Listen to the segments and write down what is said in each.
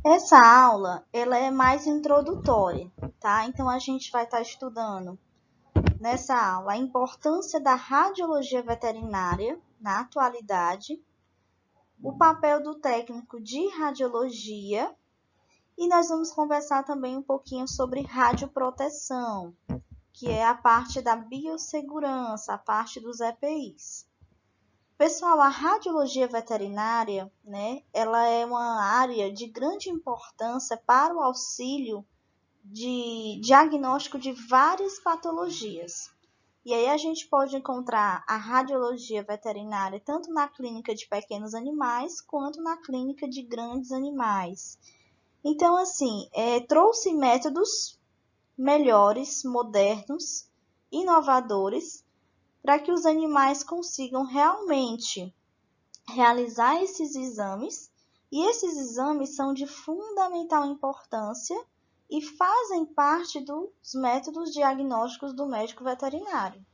Essa aula, ela é mais introdutória, tá? Então, a gente vai estar estudando nessa aula a importância da radiologia veterinária na atualidade, o papel do técnico de radiologia e nós vamos conversar também um pouquinho sobre radioproteção, que é a parte da biossegurança, a parte dos EPIs. Pessoal, a radiologia veterinária, né, ela é uma área de grande importância para o auxílio de diagnóstico de várias patologias. E aí a gente pode encontrar a radiologia veterinária tanto na clínica de pequenos animais quanto na clínica de grandes animais. Então, assim, trouxe métodos melhores, modernos, inovadores, para que os animais consigam realmente realizar esses exames, e esses exames são de fundamental importância e fazem parte dos métodos diagnósticos do médico veterinário.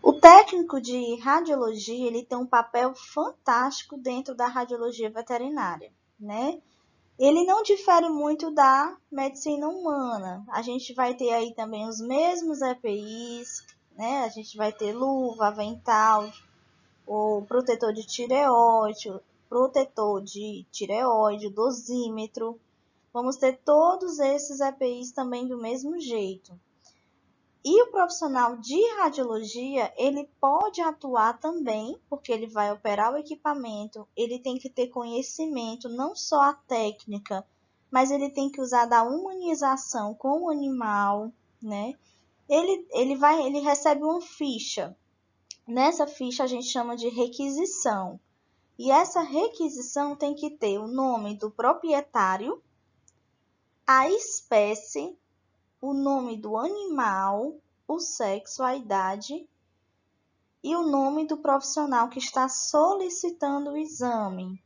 O técnico de radiologia, ele tem um papel fantástico dentro da radiologia veterinária, né? Ele não difere muito da medicina humana. A gente vai ter aí também os mesmos EPIs, né? A gente vai ter luva, avental, o protetor de tireoide, dosímetro. Vamos ter todos esses EPIs também do mesmo jeito. E o profissional de radiologia, ele pode atuar também, porque ele vai operar o equipamento, ele tem que ter conhecimento, não só a técnica, mas ele tem que usar da humanização com o animal, né? Ele recebe uma ficha. Nessa ficha a gente chama de requisição. E essa requisição tem que ter o nome do proprietário, a espécie, o nome do animal, o sexo, a idade e o nome do profissional que está solicitando o exame.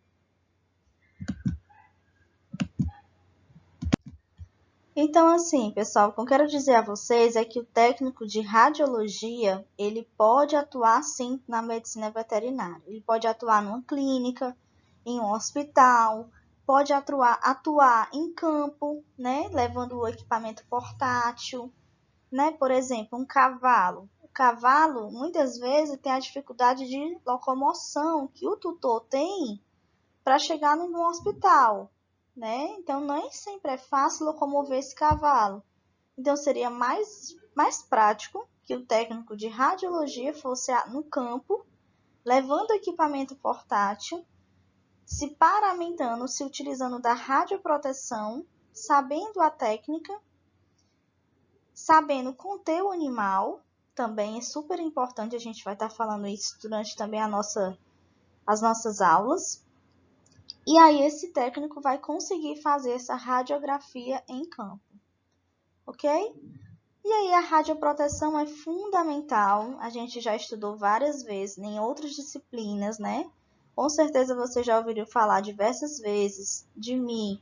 Então, assim, pessoal, o que eu quero dizer a vocês é que o técnico de radiologia, ele pode atuar, sim, na medicina veterinária. Ele pode atuar numa clínica, em um hospital, pode atuar em campo, né, levando o equipamento portátil, né? Por exemplo, um cavalo. O cavalo, muitas vezes, tem a dificuldade de locomoção que o tutor tem para chegar num hospital, né? Então, nem sempre é fácil locomover esse cavalo. Então, seria mais prático que o técnico de radiologia fosse no campo, levando equipamento portátil, se paramentando, se utilizando da radioproteção, sabendo a técnica, sabendo conter o animal, também é super importante, a gente vai estar falando isso durante também as nossas aulas. E aí esse técnico vai conseguir fazer essa radiografia em campo, ok? E aí a radioproteção é fundamental, a gente já estudou várias vezes em outras disciplinas, né? Com certeza você já ouviu falar diversas vezes de mim,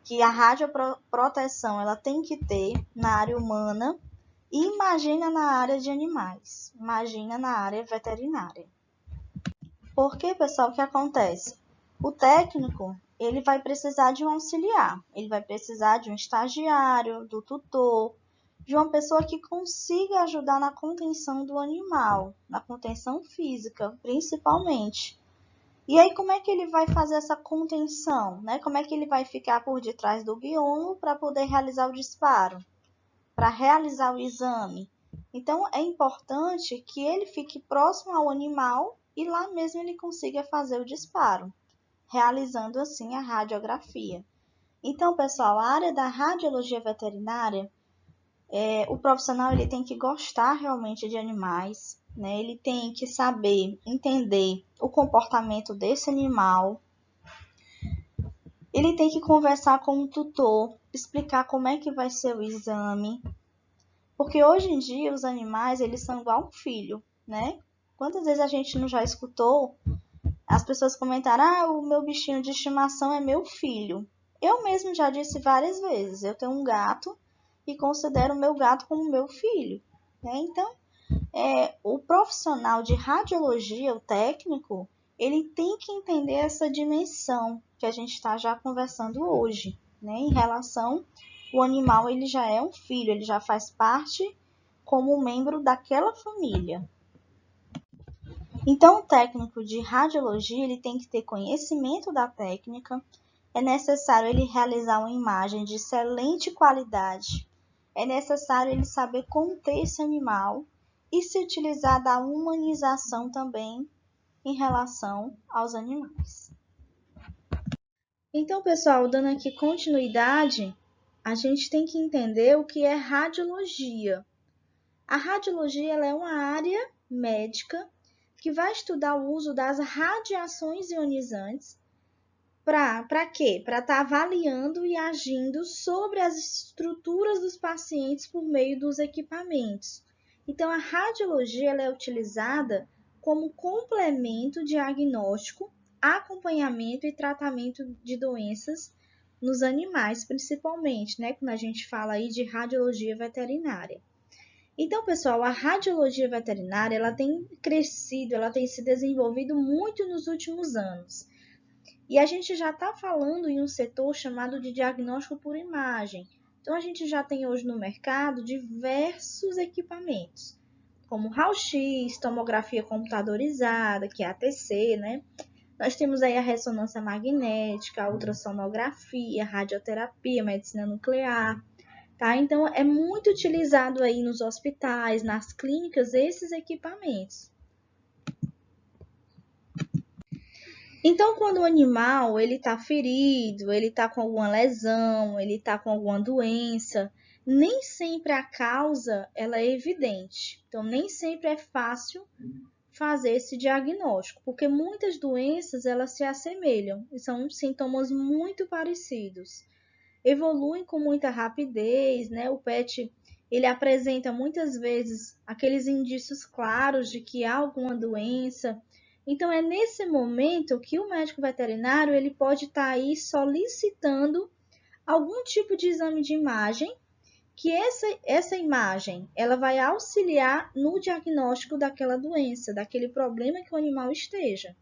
que a radioproteção ela tem que ter na área humana, e imagina na área de animais, imagina na área veterinária. Porque, pessoal, o que acontece? O técnico, ele vai precisar de um auxiliar, ele vai precisar de um estagiário, do tutor, de uma pessoa que consiga ajudar na contenção do animal, na contenção física, principalmente. E aí, como é que ele vai fazer essa contenção, né? Como é que ele vai ficar por detrás do bioma para poder realizar o disparo, para realizar o exame? Então, é importante que ele fique próximo ao animal e lá mesmo ele consiga fazer o disparo, realizando assim a radiografia. Então, pessoal, a área da radiologia veterinária, o profissional ele tem que gostar realmente de animais, né? Ele tem que saber, entender o comportamento desse animal. Ele tem que conversar com o tutor, explicar como é que vai ser o exame, porque hoje em dia os animais eles são igual um filho, né? Quantas vezes a gente não já escutou as pessoas comentaram: ah, o meu bichinho de estimação é meu filho. Eu mesmo já disse várias vezes, eu tenho um gato e considero o meu gato como meu filho, né? Então, o profissional de radiologia, o técnico, ele tem que entender essa dimensão que a gente está já conversando hoje, né? Em relação, o animal ele já é um filho, ele já faz parte como membro daquela família. Então, o técnico de radiologia ele tem que ter conhecimento da técnica, é necessário ele realizar uma imagem de excelente qualidade, é necessário ele saber conter esse animal e se utilizar da humanização também em relação aos animais. Então, pessoal, dando aqui continuidade, a gente tem que entender o que é radiologia. A radiologia ela é uma área médica que vai estudar o uso das radiações ionizantes para quê? Para estar avaliando e agindo sobre as estruturas dos pacientes por meio dos equipamentos. Então, a radiologia ela é utilizada como complemento diagnóstico, acompanhamento e tratamento de doenças nos animais, principalmente, né? Quando a gente fala aí de radiologia veterinária. Então, pessoal, a radiologia veterinária ela tem crescido, ela tem se desenvolvido muito nos últimos anos. E a gente já está falando em um setor chamado de diagnóstico por imagem. Então, a gente já tem hoje no mercado diversos equipamentos, como raio-x, tomografia computadorizada, que é a ATC, né? Nós temos aí a ressonância magnética, a ultrassonografia, a radioterapia, a medicina nuclear, tá? Então, é muito utilizado aí nos hospitais, nas clínicas, esses equipamentos. Então, quando o animal ele está ferido, ele está com alguma lesão, ele está com alguma doença, nem sempre a causa ela é evidente. Então, nem sempre é fácil fazer esse diagnóstico, porque muitas doenças elas se assemelham e são sintomas muito parecidos. Evoluem com muita rapidez, né? O PET ele apresenta muitas vezes aqueles indícios claros de que há alguma doença. Então, é nesse momento que o médico veterinário ele pode estar aí solicitando algum tipo de exame de imagem, que essa imagem ela vai auxiliar no diagnóstico daquela doença, daquele problema que o animal esteja.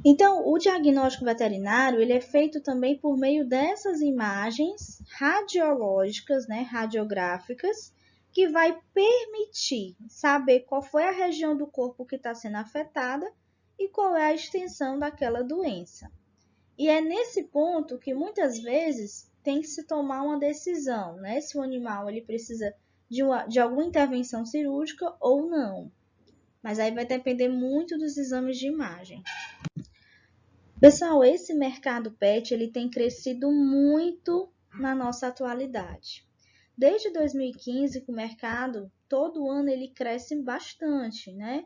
Então, o diagnóstico veterinário ele é feito também por meio dessas imagens radiológicas, né, radiográficas, que vai permitir saber qual foi a região do corpo que está sendo afetada e qual é a extensão daquela doença. E é nesse ponto que muitas vezes tem que se tomar uma decisão, né? Se o animal ele precisa de alguma intervenção cirúrgica ou não. Mas aí vai depender muito dos exames de imagem. Pessoal, esse mercado pet ele tem crescido muito na nossa atualidade. Desde 2015, que o mercado, todo ano ele cresce bastante, né?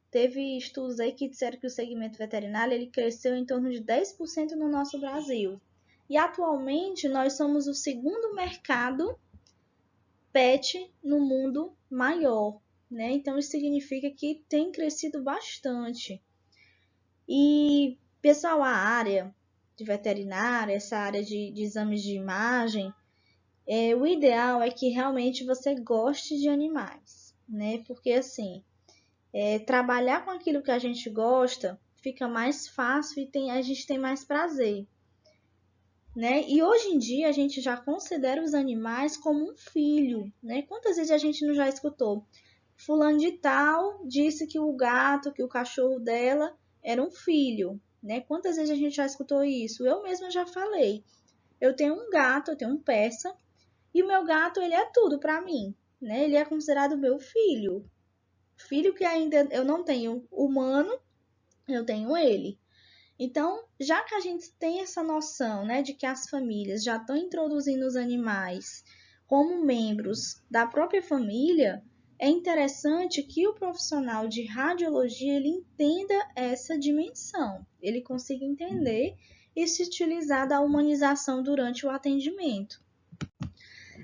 Teve estudos aí que disseram que o segmento veterinário ele cresceu em torno de 10% no nosso Brasil. E atualmente nós somos o segundo mercado pet no mundo maior, né? Então isso significa que tem crescido bastante. E, pessoal, a área de veterinária, essa área de exames de imagem, o ideal é que realmente você goste de animais, né? Porque assim, trabalhar com aquilo que a gente gosta fica mais fácil e a gente tem mais prazer, né? E hoje em dia a gente já considera os animais como um filho, né? Quantas vezes a gente não já escutou? Fulano de tal disse que o gato, que o cachorro dela era um filho, né? Quantas vezes a gente já escutou isso? Eu mesma já falei. Eu tenho um gato, eu tenho um persa, e o meu gato, ele é tudo para mim, né? Ele é considerado meu filho. Filho que ainda eu não tenho humano, eu tenho ele. Então, já que a gente tem essa noção, né, de que as famílias já estão introduzindo os animais como membros da própria família, é interessante que o profissional de radiologia ele entenda essa dimensão, ele consiga entender e se utilizar da humanização durante o atendimento.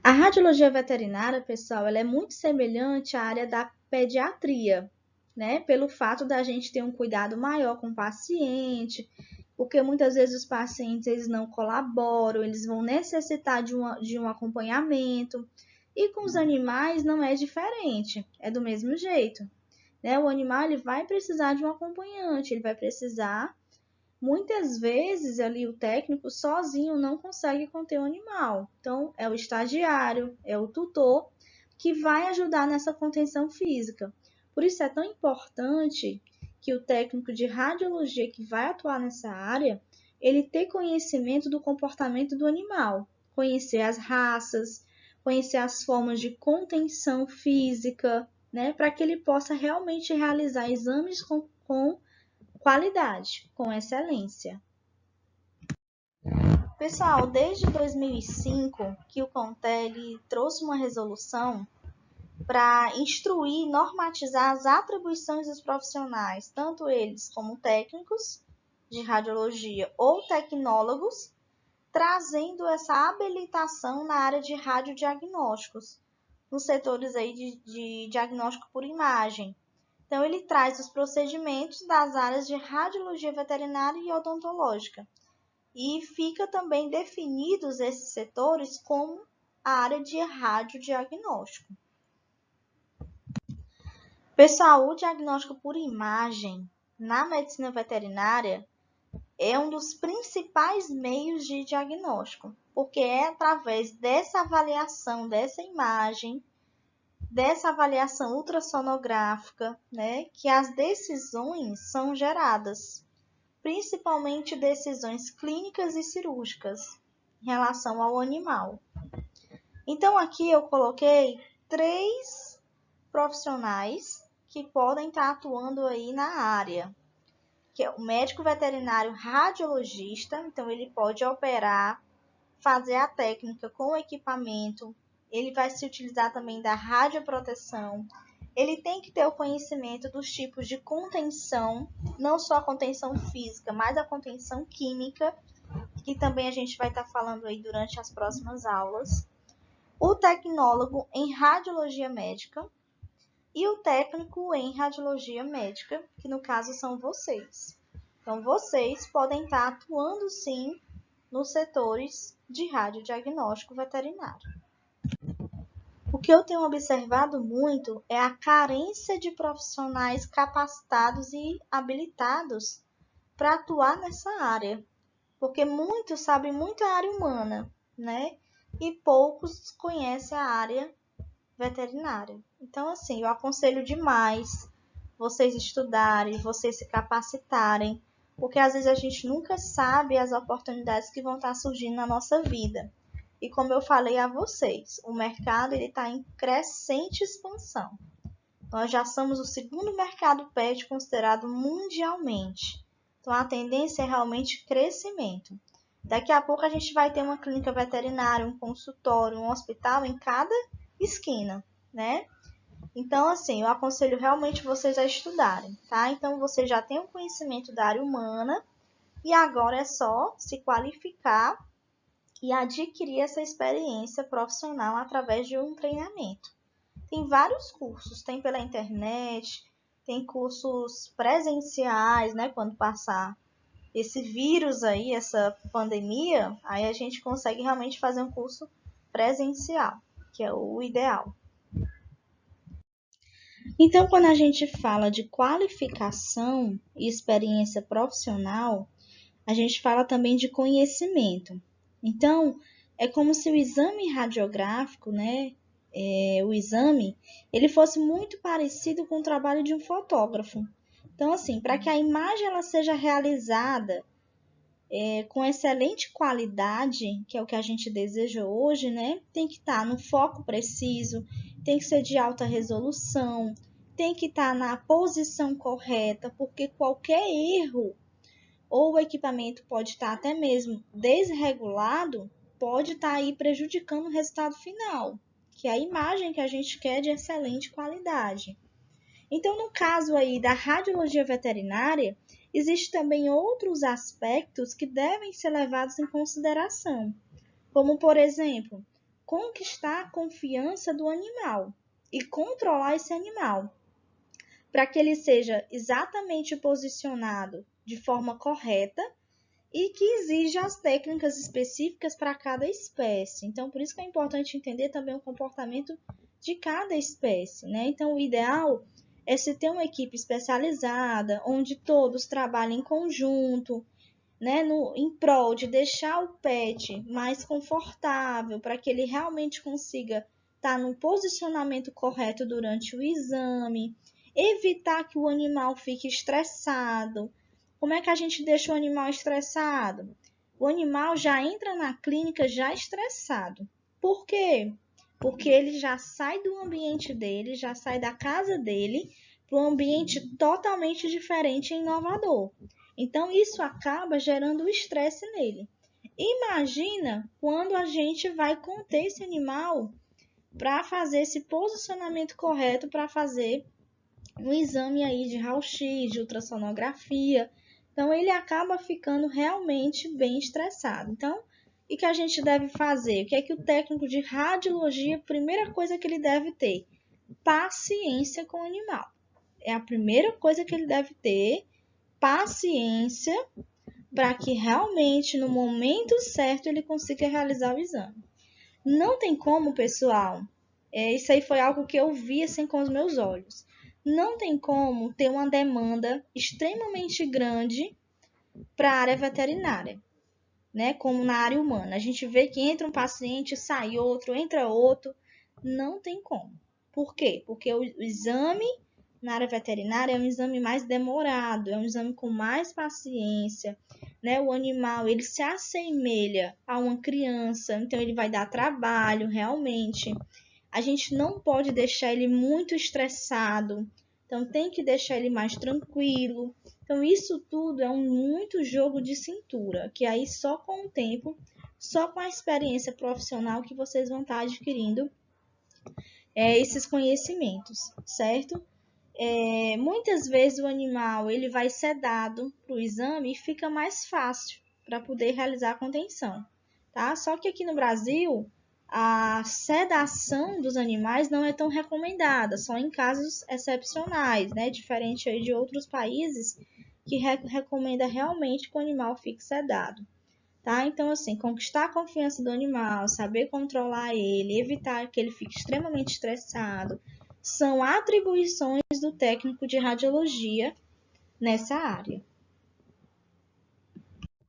A radiologia veterinária, pessoal, ela é muito semelhante à área da pediatria, né? Pelo fato da gente ter um cuidado maior com o paciente, porque muitas vezes os pacientes eles não colaboram, eles vão necessitar de um acompanhamento. E com os animais não é diferente, é do mesmo jeito. né? O animal ele vai precisar de um acompanhante, ele vai precisar, muitas vezes ali o técnico sozinho não consegue conter o animal. Então é o estagiário, é o tutor que vai ajudar nessa contenção física. Por isso é tão importante que o técnico de radiologia que vai atuar nessa área, ele ter conhecimento do comportamento do animal, conhecer as raças, conhecer as formas de contenção física, né, para que ele possa realmente realizar exames com qualidade, com excelência. Pessoal, desde 2005 que o CONTEL trouxe uma resolução para instruir e normatizar as atribuições dos profissionais, tanto eles como técnicos de radiologia ou tecnólogos, trazendo essa habilitação na área de radiodiagnósticos, nos setores aí de diagnóstico por imagem. Então, ele traz os procedimentos das áreas de radiologia veterinária e odontológica. E fica também definidos esses setores como a área de radiodiagnóstico. Pessoal, o diagnóstico por imagem na medicina veterinária é um dos principais meios de diagnóstico, porque é através dessa avaliação dessa imagem, dessa avaliação ultrassonográfica, né, que as decisões são geradas, principalmente decisões clínicas e cirúrgicas em relação ao animal. Então, aqui eu coloquei 3 profissionais que podem estar atuando aí na área, que é o médico veterinário radiologista, então ele pode operar, fazer a técnica com o equipamento, ele vai se utilizar também da radioproteção, ele tem que ter o conhecimento dos tipos de contenção, não só a contenção física, mas a contenção química, que também a gente vai estar falando aí durante as próximas aulas. O tecnólogo em radiologia médica e o técnico em radiologia médica, que no caso são vocês. Então, vocês podem estar atuando sim nos setores de radiodiagnóstico veterinário. O que eu tenho observado muito é a carência de profissionais capacitados e habilitados para atuar nessa área, porque muitos sabem muito a área humana, né? E poucos conhecem a área veterinária. Então, assim, eu aconselho demais vocês estudarem, vocês se capacitarem, porque às vezes a gente nunca sabe as oportunidades que vão estar surgindo na nossa vida. E como eu falei a vocês, o mercado está em crescente expansão. Nós já somos o segundo mercado pet considerado mundialmente. Então, a tendência é realmente crescimento. Daqui a pouco a gente vai ter uma clínica veterinária, um consultório, um hospital em cada esquina, né? Então, assim, eu aconselho realmente vocês a estudarem, tá? Então, você já tem o conhecimento da área humana e agora é só se qualificar e adquirir essa experiência profissional através de um treinamento. Tem vários cursos, tem pela internet, tem cursos presenciais, né? Quando passar esse vírus aí, essa pandemia, aí a gente consegue realmente fazer um curso presencial, que é o ideal. Então, quando a gente fala de qualificação e experiência profissional, a gente fala também de conhecimento. Então, é como se o exame radiográfico, né, o exame, ele fosse muito parecido com o trabalho de um fotógrafo. Então, assim, para que a imagem ela seja realizada com excelente qualidade, que é o que a gente deseja hoje, né, tem que estar no foco preciso, tem que ser de alta resolução, tem que estar na posição correta, porque qualquer erro ou o equipamento pode estar até mesmo desregulado, pode estar aí prejudicando o resultado final, que é a imagem que a gente quer de excelente qualidade. Então, no caso aí da radiologia veterinária, existem também outros aspectos que devem ser levados em consideração, como, por exemplo, conquistar a confiança do animal e controlar esse animal, para que ele seja exatamente posicionado de forma correta e que exija as técnicas específicas para cada espécie. Então, por isso que é importante entender também o comportamento de cada espécie, né? Então, o ideal é se tem uma equipe especializada, onde todos trabalhem em conjunto, né, em prol de deixar o pet mais confortável, para que ele realmente consiga estar no posicionamento correto durante o exame, evitar que o animal fique estressado. Como é que a gente deixa o animal estressado? O animal já entra na clínica já estressado. Por quê? Porque ele já sai do ambiente dele, já sai da casa dele para um ambiente totalmente diferente e inovador. Então, isso acaba gerando estresse nele. Imagina quando a gente vai conter esse animal para fazer esse posicionamento correto, para fazer um exame aí de raio-x, de ultrassonografia. Então, ele acaba ficando realmente bem estressado. Então, o que a gente deve fazer? O que é que o técnico de radiologia, primeira coisa que ele deve ter? Paciência com o animal. É a primeira coisa que ele deve ter, paciência, para que realmente no momento certo ele consiga realizar o exame. Não tem como, pessoal, isso aí foi algo que eu vi assim com os meus olhos. Não tem como ter uma demanda extremamente grande para a área veterinária, né? Como na área humana. A gente vê que entra um paciente, sai outro, entra outro. Não tem como. Por quê? Porque o exame na área veterinária é um exame mais demorado, é um exame com mais paciência, né? O animal, ele se assemelha a uma criança, então ele vai dar trabalho realmente. A gente não pode deixar ele muito estressado, então tem que deixar ele mais tranquilo. Então isso tudo é muito jogo de cintura, que aí só com o tempo, só com a experiência profissional que vocês vão estar adquirindo esses conhecimentos, certo? Muitas vezes o animal ele vai sedado para o exame e fica mais fácil para poder realizar a contenção, tá? Só que aqui no Brasil a sedação dos animais não é tão recomendada, só em casos excepcionais, né? Diferente aí de outros países que recomenda realmente que o animal fique sedado, tá? Então, assim, conquistar a confiança do animal, saber controlar ele, evitar que ele fique extremamente estressado, são atribuições do técnico de radiologia nessa área.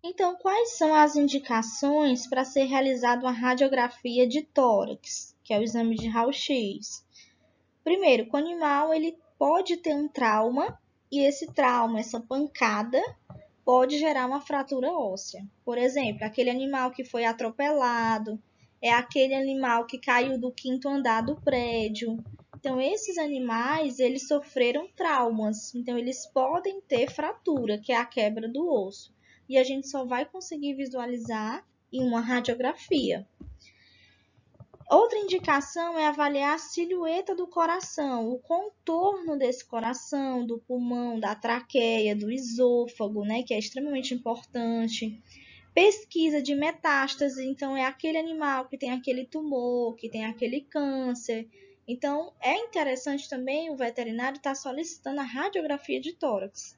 Então, quais são as indicações para ser realizada uma radiografia de tórax, que é o exame de raio-x? Primeiro, que o animal ele pode ter um trauma e esse trauma, essa pancada, pode gerar uma fratura óssea. Por exemplo, aquele animal que foi atropelado, é aquele animal que caiu do 5º andar do prédio. Então, esses animais, eles sofreram traumas. Então, eles podem ter fratura, que é a quebra do osso. E a gente só vai conseguir visualizar em uma radiografia. Outra indicação é avaliar a silhueta do coração, o contorno desse coração, do pulmão, da traqueia, do esôfago, né, que é extremamente importante. Pesquisa de metástase, então é aquele animal que tem aquele tumor, que tem aquele câncer. Então, é interessante também o veterinário estar solicitando a radiografia de tórax.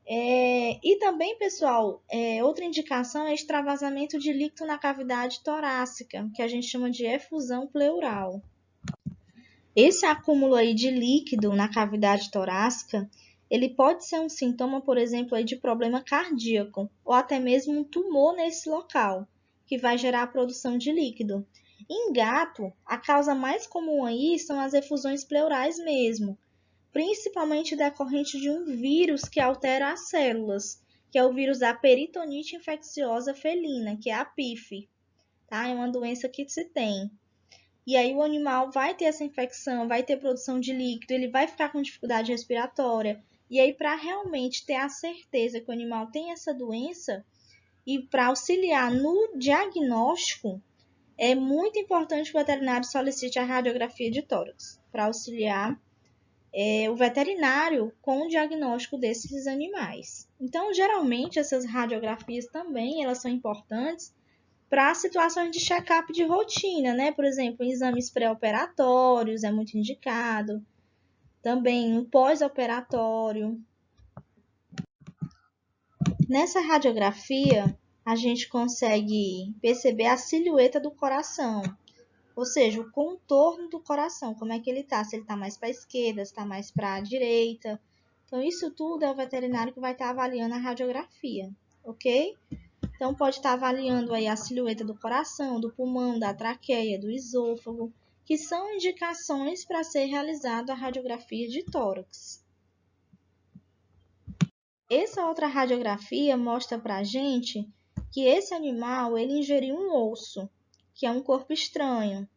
E também, pessoal, outra indicação é extravasamento de líquido na cavidade torácica, que a gente chama de efusão pleural. Esse acúmulo aí de líquido na cavidade torácica, ele pode ser um sintoma, por exemplo, aí de problema cardíaco, ou até mesmo um tumor nesse local, que vai gerar a produção de líquido. Em gato, a causa mais comum aí são as efusões pleurais mesmo, principalmente decorrente de um vírus que altera as células, que é o vírus da peritonite infecciosa felina, que é a PIF, tá? É uma doença que se tem. E aí o animal vai ter essa infecção, vai ter produção de líquido, ele vai ficar com dificuldade respiratória. E aí, para realmente ter a certeza que o animal tem essa doença e para auxiliar no diagnóstico, é muito importante que o veterinário solicite a radiografia de tórax para auxiliar o veterinário com o diagnóstico desses animais. Então, geralmente, essas radiografias também elas são importantes para situações de check-up de rotina, né? Por exemplo, em exames pré-operatórios é muito indicado, também no pós-operatório. Nessa radiografia, a gente consegue perceber a silhueta do coração, Ou seja, o contorno do coração, como é que ele está, se ele está mais para a esquerda, se está mais para a direita. Então, isso tudo é o veterinário que vai estar avaliando a radiografia, ok? Então, pode estar avaliando aí a silhueta do coração, do pulmão, da traqueia, do esôfago, que são indicações para ser realizada a radiografia de tórax. Essa outra radiografia mostra para a gente que esse animal ele ingeriu um osso, que é um corpo estranho.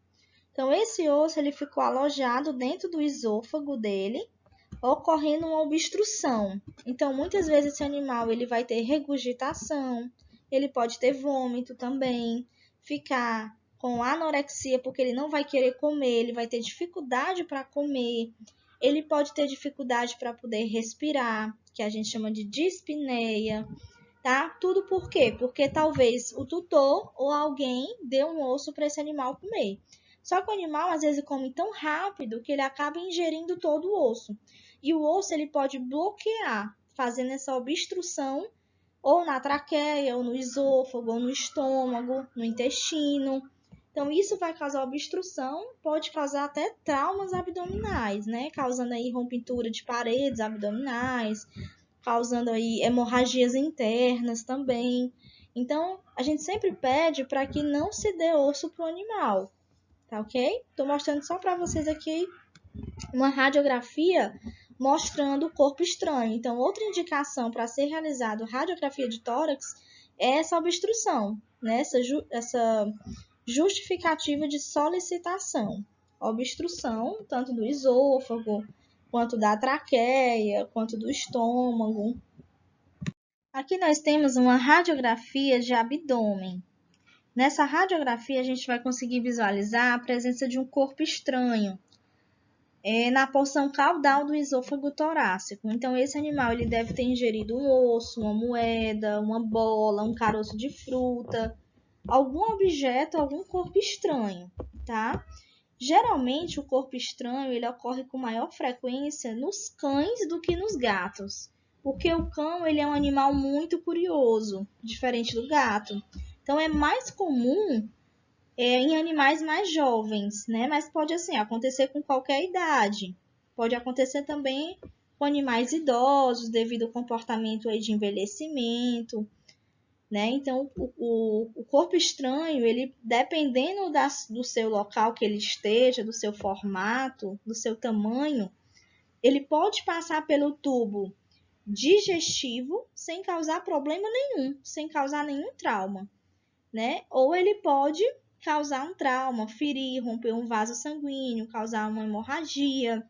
Então, esse osso ele ficou alojado dentro do esôfago dele, ocorrendo uma obstrução. Então, muitas vezes esse animal ele vai ter regurgitação, ele pode ter vômito também, ficar com anorexia porque ele não vai querer comer, ele vai ter dificuldade para comer, ele pode ter dificuldade para poder respirar, que a gente chama de dispneia, tá? Tudo por quê? Porque talvez o tutor ou alguém deu um osso para esse animal comer. Só que o animal às vezes come tão rápido que ele acaba ingerindo todo o osso. E o osso ele pode bloquear, fazendo essa obstrução ou na traqueia, ou no esôfago, ou no estômago, no intestino. Então isso vai causar obstrução, pode causar até traumas abdominais, né? Causando aí romptura de paredes abdominais, causando aí hemorragias internas também. Então, a gente sempre pede para que não se dê osso para o animal, tá ok? Estou mostrando só para vocês aqui uma radiografia mostrando o corpo estranho. Então, outra indicação para ser realizada radiografia de tórax é essa obstrução, né? Essa justificativa de solicitação. Obstrução, tanto do esôfago, quanto da traqueia, quanto do estômago. Aqui nós temos uma radiografia de abdômen. Nessa radiografia, a gente vai conseguir visualizar a presença de um corpo estranho na porção caudal do esôfago torácico. Então, esse animal ele deve ter ingerido um osso, uma moeda, uma bola, um caroço de fruta, algum objeto, algum corpo estranho, tá? Geralmente, o corpo estranho ele ocorre com maior frequência nos cães do que nos gatos, porque o cão ele é um animal muito curioso, diferente do gato. Então, é mais comum em animais mais jovens, né? Mas pode assim acontecer com qualquer idade. Pode acontecer também com animais idosos, devido ao comportamento aí de envelhecimento, né? Então, o corpo estranho, ele dependendo do seu local que ele esteja, do seu formato, do seu tamanho, ele pode passar pelo tubo digestivo sem causar problema nenhum, sem causar nenhum trauma, né? Ou ele pode causar um trauma, ferir, romper um vaso sanguíneo, causar uma hemorragia,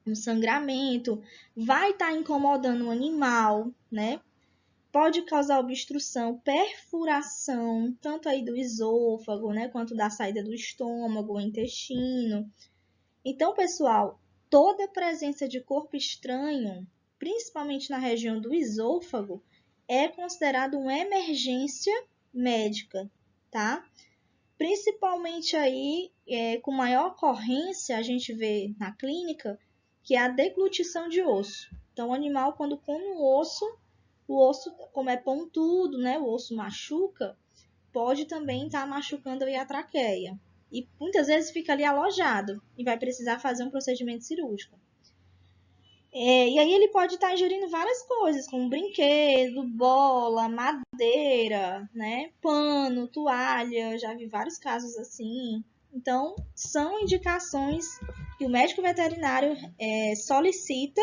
um sangramento, vai estar incomodando o animal, né? Pode causar obstrução, perfuração, tanto aí do esôfago, né, quanto da saída do estômago, intestino. Então, pessoal, toda presença de corpo estranho, principalmente na região do esôfago, é considerado uma emergência médica, tá? Principalmente aí, com maior ocorrência, a gente vê na clínica, que é a deglutição de osso. Então, o animal, quando come o osso, como é pontudo, né, o osso machuca, pode também estar machucando aí a traqueia. E muitas vezes fica ali alojado e vai precisar fazer um procedimento cirúrgico. E aí ele pode estar ingerindo várias coisas, como brinquedo, bola, madeira, né, pano, toalha, já vi vários casos assim. Então, são indicações que o médico veterinário solicita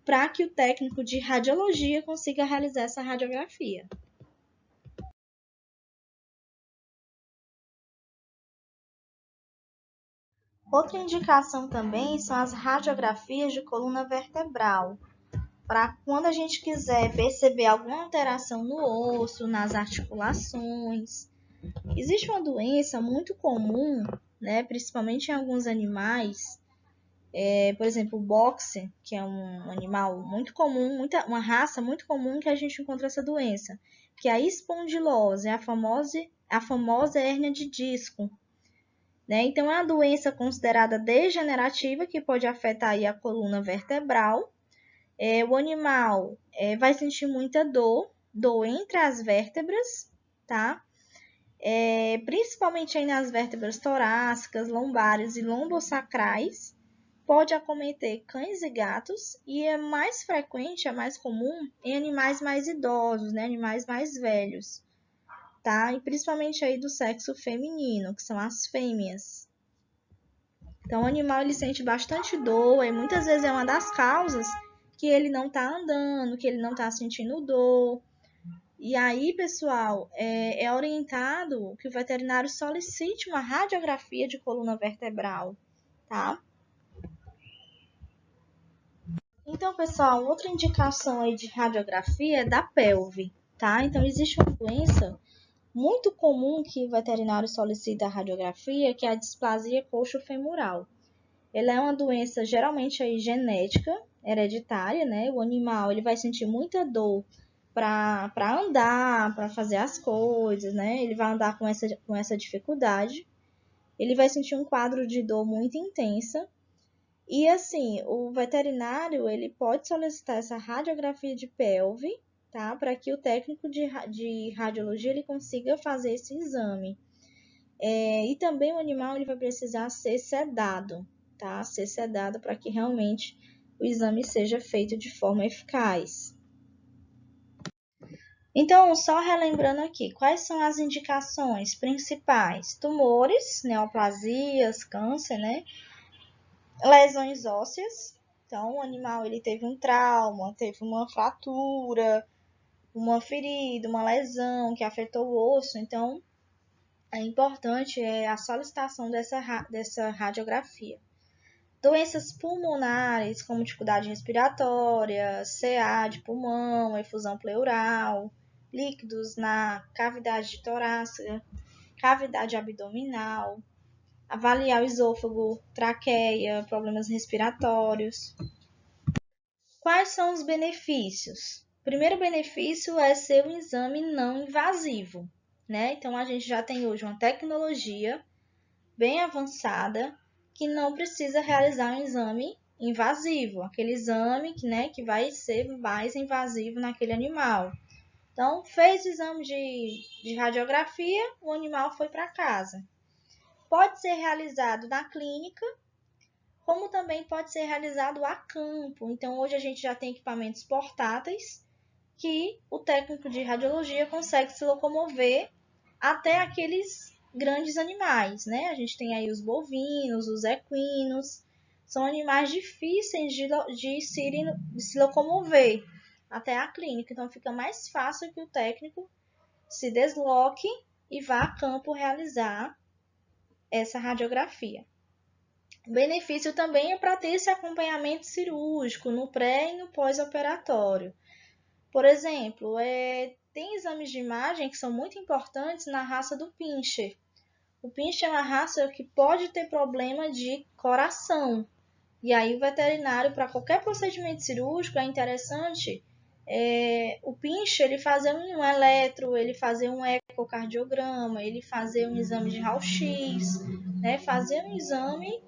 para que o técnico de radiologia consiga realizar essa radiografia. Outra indicação também são as radiografias de coluna vertebral, para quando a gente quiser perceber alguma alteração no osso, nas articulações. Existe uma doença muito comum, né, principalmente em alguns animais, por exemplo, o boxer, que é um animal muito comum, uma raça muito comum que a gente encontra essa doença, que é a espondilose, a famosa hérnia de disco. Né? Então, é uma doença considerada degenerativa que pode afetar aí a coluna vertebral. O animal vai sentir muita dor entre as vértebras, tá? principalmente aí nas vértebras torácicas, lombares e lombosacrais, pode acometer cães e gatos e é mais frequente, é mais comum em animais mais idosos, né, animais mais velhos, tá? E principalmente aí do sexo feminino, que são as fêmeas. Então, o animal ele sente bastante dor e muitas vezes é uma das causas que ele não está andando, que ele não está sentindo dor. E aí, pessoal, é orientado que o veterinário solicite uma radiografia de coluna vertebral, tá? Então, pessoal, outra indicação aí de radiografia é da pelve, tá? Então, existe uma doença muito comum que o veterinário solicita a radiografia, que é a displasia coxo-femoral. Ela é uma doença geralmente aí genética, hereditária, né? O animal ele vai sentir muita dor para andar, para fazer as coisas, né? Ele vai andar com essa dificuldade. Ele vai sentir um quadro de dor muito intensa. E assim, o veterinário ele pode solicitar essa radiografia de pelve, tá? Para que o técnico de radiologia ele consiga fazer esse exame. E também o animal ele vai precisar ser sedado, tá? Ser sedado para que realmente o exame seja feito de forma eficaz. Então, só relembrando aqui, quais são as indicações principais? Tumores, neoplasias, câncer, né? Lesões ósseas. Então, o animal ele teve um trauma, teve uma fratura, uma ferida, uma lesão que afetou o osso. Então, é importante a solicitação dessa radiografia. Doenças pulmonares, como dificuldade respiratória, CA de pulmão, efusão pleural, líquidos na cavidade torácica, cavidade abdominal, avaliar o esôfago, traqueia, problemas respiratórios. Quais são os benefícios? O primeiro benefício é ser um exame não invasivo, né? Então, a gente já tem hoje uma tecnologia bem avançada que não precisa realizar um exame invasivo, aquele exame que vai ser mais invasivo naquele animal. Então, fez o exame de radiografia, o animal foi para casa. Pode ser realizado na clínica, como também pode ser realizado a campo. Então, hoje a gente já tem equipamentos portáteis que o técnico de radiologia consegue se locomover até aqueles grandes animais, né? A gente tem aí os bovinos, os equinos, são animais difíceis de se locomover até a clínica, então fica mais fácil que o técnico se desloque e vá a campo realizar essa radiografia. O benefício também é para ter esse acompanhamento cirúrgico no pré e no pós-operatório. Por exemplo, tem exames de imagem que são muito importantes na raça do Pinscher. O Pinscher é uma raça que pode ter problema de coração. E aí o veterinário, para qualquer procedimento cirúrgico, é interessante o Pinscher ele fazer um eletro, ele fazer um ecocardiograma, ele fazer um exame de raio-x, né? Fazer um exame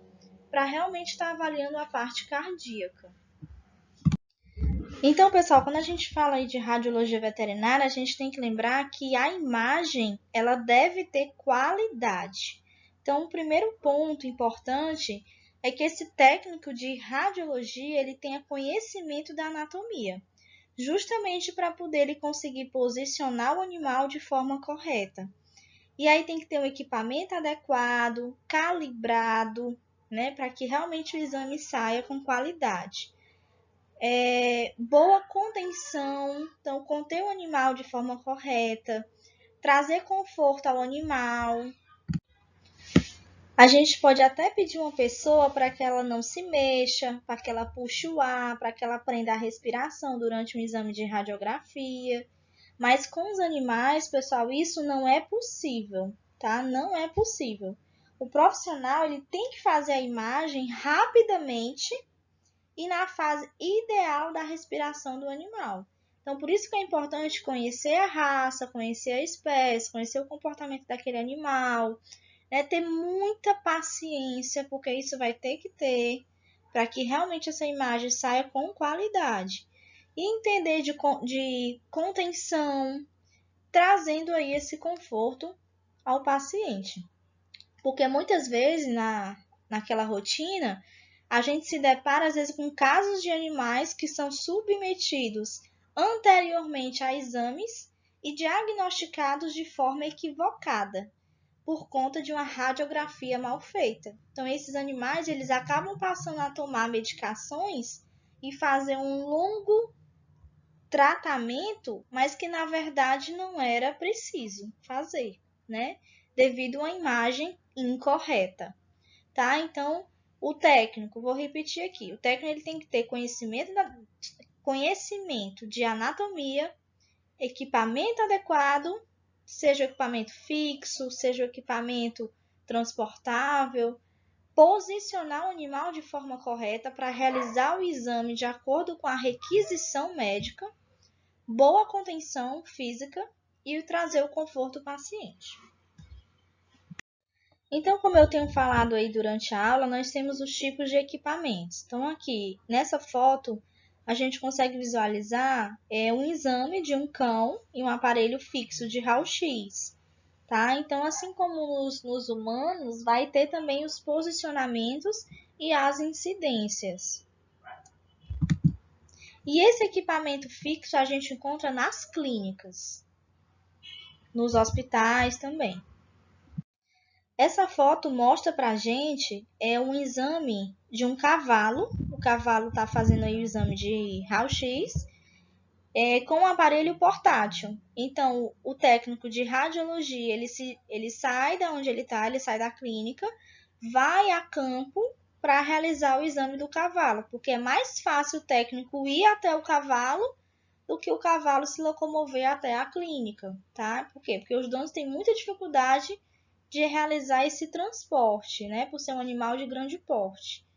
para realmente estar avaliando a parte cardíaca. Então, pessoal, quando a gente fala aí de radiologia veterinária, a gente tem que lembrar que a imagem ela deve ter qualidade. Então, o primeiro ponto importante é que esse técnico de radiologia ele tenha conhecimento da anatomia, justamente para poder ele conseguir posicionar o animal de forma correta. E aí tem que ter um equipamento adequado, calibrado, né, para que realmente o exame saia com qualidade. Boa contenção, então conter o animal de forma correta, trazer conforto ao animal. A gente pode até pedir uma pessoa para que ela não se mexa, para que ela puxe o ar, para que ela prenda a respiração durante um exame de radiografia. Mas com os animais, pessoal, isso não é possível, tá? Não é possível. O profissional ele tem que fazer a imagem rapidamente e na fase ideal da respiração do animal. Então, por isso que é importante conhecer a raça, conhecer a espécie, conhecer o comportamento daquele animal, né? Ter muita paciência, porque isso vai ter que ter para que realmente essa imagem saia com qualidade. E entender de contenção, trazendo aí esse conforto ao paciente. Porque muitas vezes naquela rotina, a gente se depara às vezes com casos de animais que são submetidos anteriormente a exames e diagnosticados de forma equivocada, por conta de uma radiografia mal feita. Então, esses animais, eles acabam passando a tomar medicações e fazer um longo tratamento, mas que na verdade não era preciso fazer, né? Devido a uma imagem incorreta, tá? Então, o técnico, vou repetir aqui, o técnico ele tem que ter conhecimento de anatomia, equipamento adequado, seja o equipamento fixo, seja o equipamento transportável, posicionar o animal de forma correta para realizar o exame de acordo com a requisição médica, boa contenção física e trazer o conforto ao paciente. Então, como eu tenho falado aí durante a aula, nós temos os tipos de equipamentos. Então, aqui, nessa foto, a gente consegue visualizar um exame de um cão e um aparelho fixo de raio-x, tá? Então, assim como nos humanos, vai ter também os posicionamentos e as incidências. E esse equipamento fixo a gente encontra nas clínicas, nos hospitais também. Essa foto mostra pra gente um exame de um cavalo. O cavalo está fazendo aí o exame de raio-x com um aparelho portátil. Então, o técnico de radiologia, ele sai da onde ele está, ele sai da clínica, vai a campo para realizar o exame do cavalo, porque é mais fácil o técnico ir até o cavalo do que o cavalo se locomover até a clínica, tá? Por quê? Porque os donos têm muita dificuldade de realizar esse transporte, né? Por ser um animal de grande porte.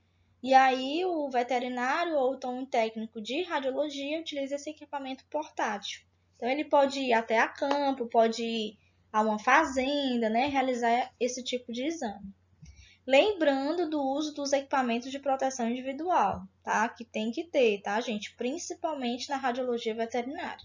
E aí o veterinário ou então um técnico de radiologia utiliza esse equipamento portátil. Então ele pode ir até a campo, pode ir a uma fazenda, né? Realizar esse tipo de exame. Lembrando do uso dos equipamentos de proteção individual, tá? Que tem que ter, tá, gente? Principalmente na radiologia veterinária.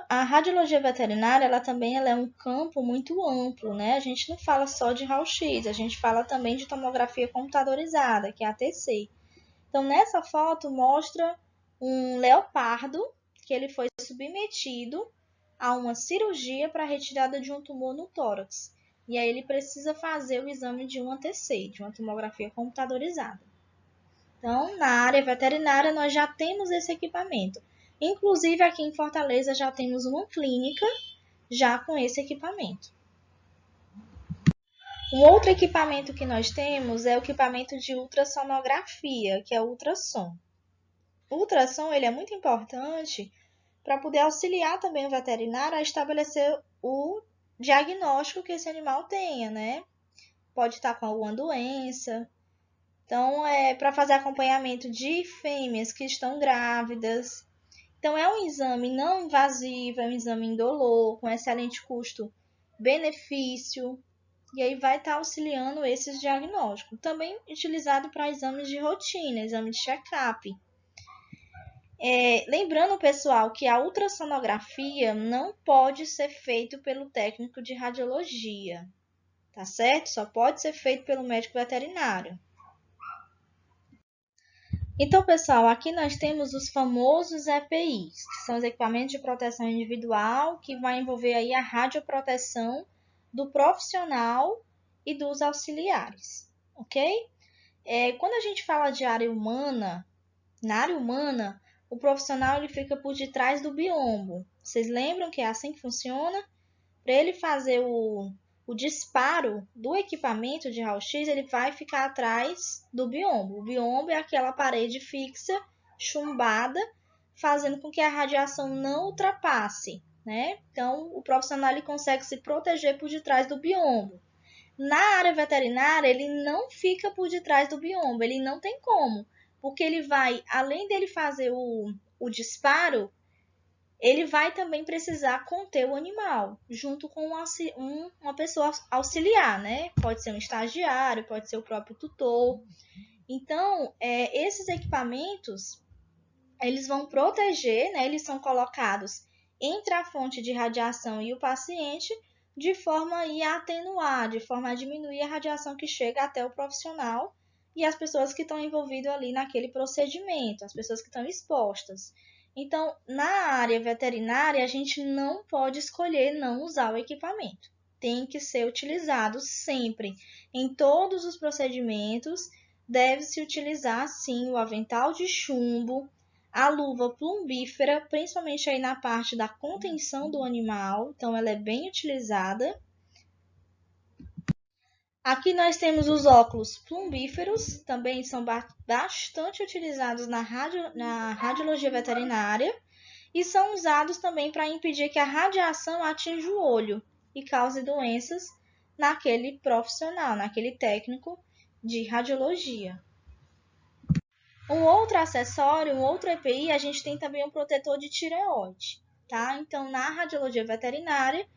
A radiologia veterinária, ela é um campo muito amplo, né? A gente não fala só de raio-x, a gente fala também de tomografia computadorizada, que é a ATC. Então, nessa foto mostra um leopardo que ele foi submetido a uma cirurgia para a retirada de um tumor no tórax. E aí ele precisa fazer o exame de uma ATC, de uma tomografia computadorizada. Então, na área veterinária, nós já temos esse equipamento. Inclusive, aqui em Fortaleza já temos uma clínica já com esse equipamento. Um outro equipamento que nós temos é o equipamento de ultrassonografia, que é o ultrassom. O ultrassom ele é muito importante para poder auxiliar também o veterinário a estabelecer o diagnóstico que esse animal tenha, né? Pode estar com alguma doença. Então, para fazer acompanhamento de fêmeas que estão grávidas. Então, é um exame não invasivo, é um exame indolor, com excelente custo-benefício, e aí vai estar auxiliando esses diagnósticos. Também utilizado para exames de rotina, exame de check-up. Lembrando, pessoal, que a ultrassonografia não pode ser feito pelo técnico de radiologia, tá certo? Só pode ser feito pelo médico veterinário. Então, pessoal, aqui nós temos os famosos EPIs, que são os equipamentos de proteção individual, que vai envolver aí a radioproteção do profissional e dos auxiliares, ok? Quando a gente fala de área humana, na área humana, o profissional ele fica por detrás do biombo. Vocês lembram que é assim que funciona? Para ele fazer o disparo do equipamento de raio-x, ele vai ficar atrás do biombo. O biombo é aquela parede fixa, chumbada, fazendo com que a radiação não ultrapasse, né? Então, o profissional ele consegue se proteger por detrás do biombo. Na área veterinária, ele não fica por detrás do biombo, ele não tem como, porque ele vai, além dele fazer o disparo, ele vai também precisar conter o animal, junto com uma pessoa auxiliar, né? Pode ser um estagiário, pode ser o próprio tutor. Então, esses equipamentos, eles vão proteger, né? Eles são colocados entre a fonte de radiação e o paciente, de forma a atenuar, de forma a diminuir a radiação que chega até o profissional e as pessoas que estão envolvidas ali naquele procedimento, as pessoas que estão expostas. Então, na área veterinária, a gente não pode escolher não usar o equipamento. Tem que ser utilizado sempre. Em todos os procedimentos, deve-se utilizar, sim, o avental de chumbo, a luva plumbífera, principalmente aí na parte da contenção do animal. Então, ela é bem utilizada. Aqui nós temos os óculos plumbíferos, também são bastante utilizados na radiologia veterinária e são usados também para impedir que a radiação atinja o olho e cause doenças naquele profissional, naquele técnico de radiologia. Um outro acessório, um outro EPI, a gente tem também um protetor de tireoide, tá? Então, na radiologia veterinária,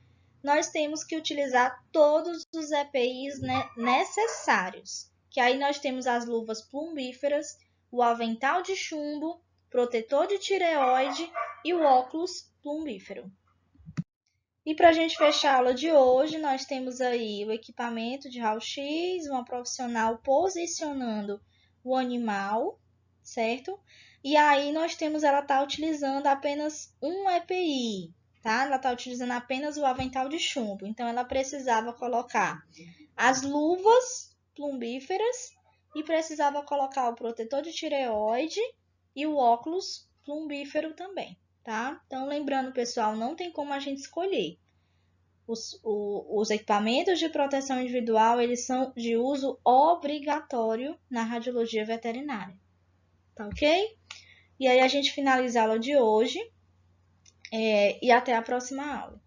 nós temos que utilizar todos os EPIs necessários. Que aí nós temos as luvas plumbíferas, o avental de chumbo, protetor de tireoide e o óculos plumbífero. E para a gente fechar a aula de hoje, nós temos aí o equipamento de raio-x, uma profissional posicionando o animal, certo? E aí nós temos, ela está utilizando apenas um EPI, tá? Ela está utilizando apenas o avental de chumbo. Então, ela precisava colocar as luvas plumbíferas e precisava colocar o protetor de tireoide e o óculos plumbífero também, tá? Então, lembrando, pessoal, não tem como a gente escolher. Os equipamentos de proteção individual, eles são de uso obrigatório na radiologia veterinária, tá ok? E aí a gente finaliza a aula de hoje e até a próxima aula.